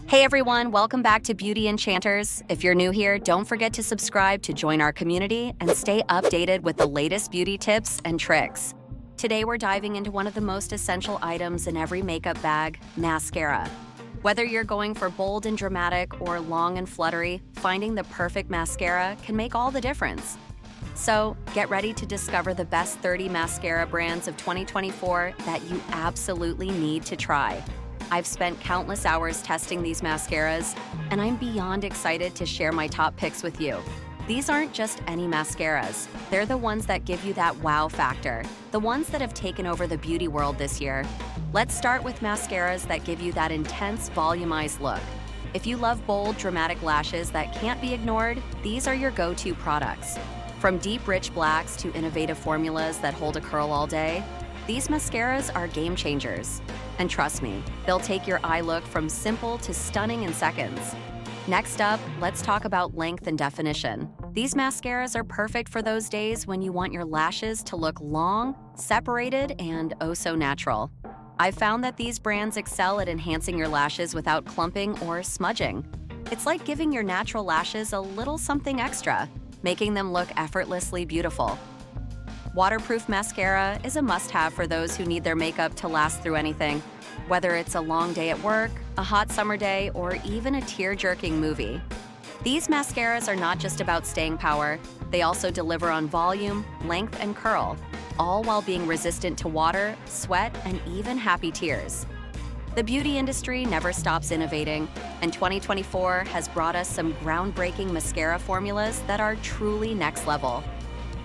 Hey everyone, welcome back to Beauty Enchanters. If you're new here, don't forget to subscribe to join our community and stay updated with the latest beauty tips and tricks. Today we're diving into one of the most essential items in every makeup bag, mascara. Whether you're going for bold and dramatic or long and fluttery, finding the perfect mascara can make all the difference. So, get ready to discover the best 30 mascara brands of 2024 that you absolutely need to try. I've spent countless hours testing these mascaras, and I'm beyond excited to share my top picks with you. These aren't just any mascaras. They're the ones that give you that wow factor, the ones that have taken over the beauty world this year. Let's start with mascaras that give you that intense, volumized look. If you love bold, dramatic lashes that can't be ignored, these are your go-to products. From deep, rich blacks to innovative formulas that hold a curl all day, these mascaras are game changers. And trust me, they'll take your eye look from simple to stunning in seconds. Next up, let's talk about length and definition. These mascaras are perfect for those days when you want your lashes to look long, separated, and oh so natural. I've found that these brands excel at enhancing your lashes without clumping or smudging. It's like giving your natural lashes a little something extra, making them look effortlessly beautiful. Waterproof mascara is a must-have for those who need their makeup to last through anything. Whether it's a long day at work, a hot summer day, or even a tear-jerking movie. These mascaras are not just about staying power, they also deliver on volume, length, and curl, all while being resistant to water, sweat, and even happy tears. The beauty industry never stops innovating, and 2024 has brought us some groundbreaking mascara formulas that are truly next level.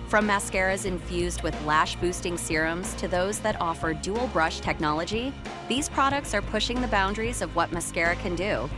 From mascaras infused with lash-boosting serums to those that offer dual-brush technology, these products are pushing the boundaries of what mascara can do.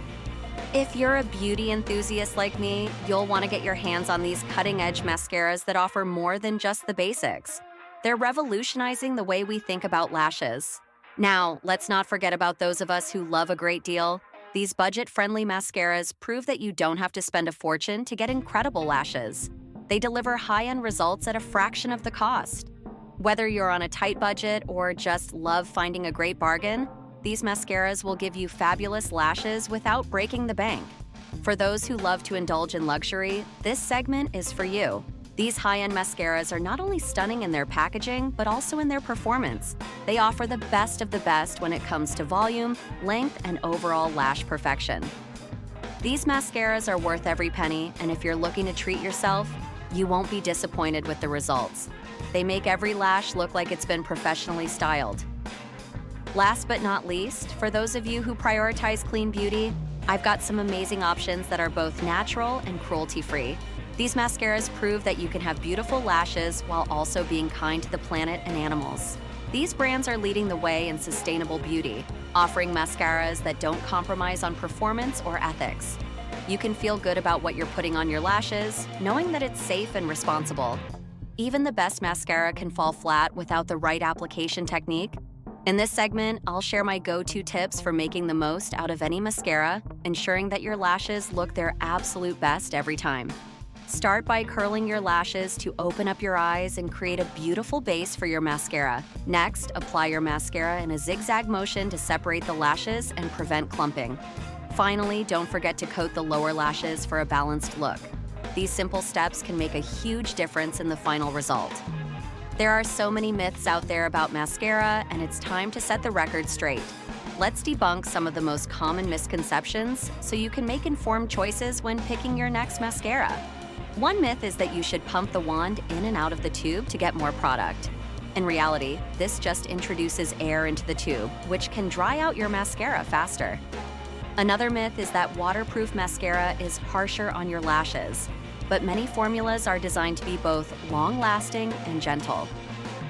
If you're a beauty enthusiast like me, you'll want to get your hands on these cutting-edge mascaras that offer more than just the basics. They're revolutionizing the way we think about lashes. Now, let's not forget about those of us who love a great deal. These budget-friendly mascaras prove that you don't have to spend a fortune to get incredible lashes. They deliver high-end results at a fraction of the cost. Whether you're on a tight budget or just love finding a great bargain, these mascaras will give you fabulous lashes without breaking the bank. For those who love to indulge in luxury, this segment is for you. These high-end mascaras are not only stunning in their packaging, but also in their performance. They offer the best of the best when it comes to volume, length, and overall lash perfection. These mascaras are worth every penny, and if you're looking to treat yourself, you won't be disappointed with the results. They make every lash look like it's been professionally styled. Last but not least, for those of you who prioritize clean beauty, I've got some amazing options that are both natural and cruelty-free. These mascaras prove that you can have beautiful lashes while also being kind to the planet and animals. These brands are leading the way in sustainable beauty, offering mascaras that don't compromise on performance or ethics. You can feel good about what you're putting on your lashes, knowing that it's safe and responsible. Even the best mascara can fall flat without the right application technique. In this segment, I'll share my go-to tips for making the most out of any mascara, ensuring that your lashes look their absolute best every time. Start by curling your lashes to open up your eyes and create a beautiful base for your mascara. Next, apply your mascara in a zigzag motion to separate the lashes and prevent clumping. Finally, don't forget to coat the lower lashes for a balanced look. These simple steps can make a huge difference in the final result. There are so many myths out there about mascara, and it's time to set the record straight. Let's debunk some of the most common misconceptions so you can make informed choices when picking your next mascara. One myth is that you should pump the wand in and out of the tube to get more product. In reality, this just introduces air into the tube, which can dry out your mascara faster. Another myth is that waterproof mascara is harsher on your lashes, but many formulas are designed to be both long-lasting and gentle.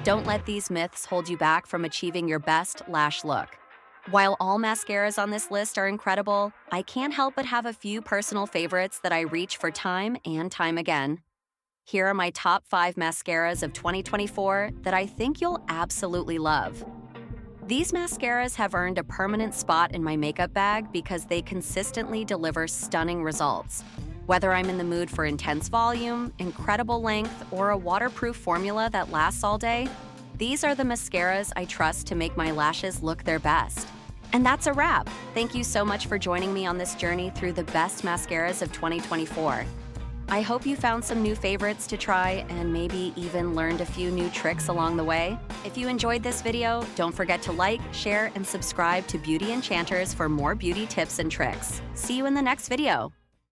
Don't let these myths hold you back from achieving your best lash look. While all mascaras on this list are incredible, I can't help but have a few personal favorites that I reach for time and time again. Here are my top 5 mascaras of 2024 that I think you'll absolutely love. These mascaras have earned a permanent spot in my makeup bag because they consistently deliver stunning results. Whether I'm in the mood for intense volume, incredible length, or a waterproof formula that lasts all day, these are the mascaras I trust to make my lashes look their best. And that's a wrap. Thank you so much for joining me on this journey through the best mascaras of 2024. I hope you found some new favorites to try and maybe even learned a few new tricks along the way. If you enjoyed this video, don't forget to like, share, and subscribe to Beauty Enchanters for more beauty tips and tricks. See you in the next video.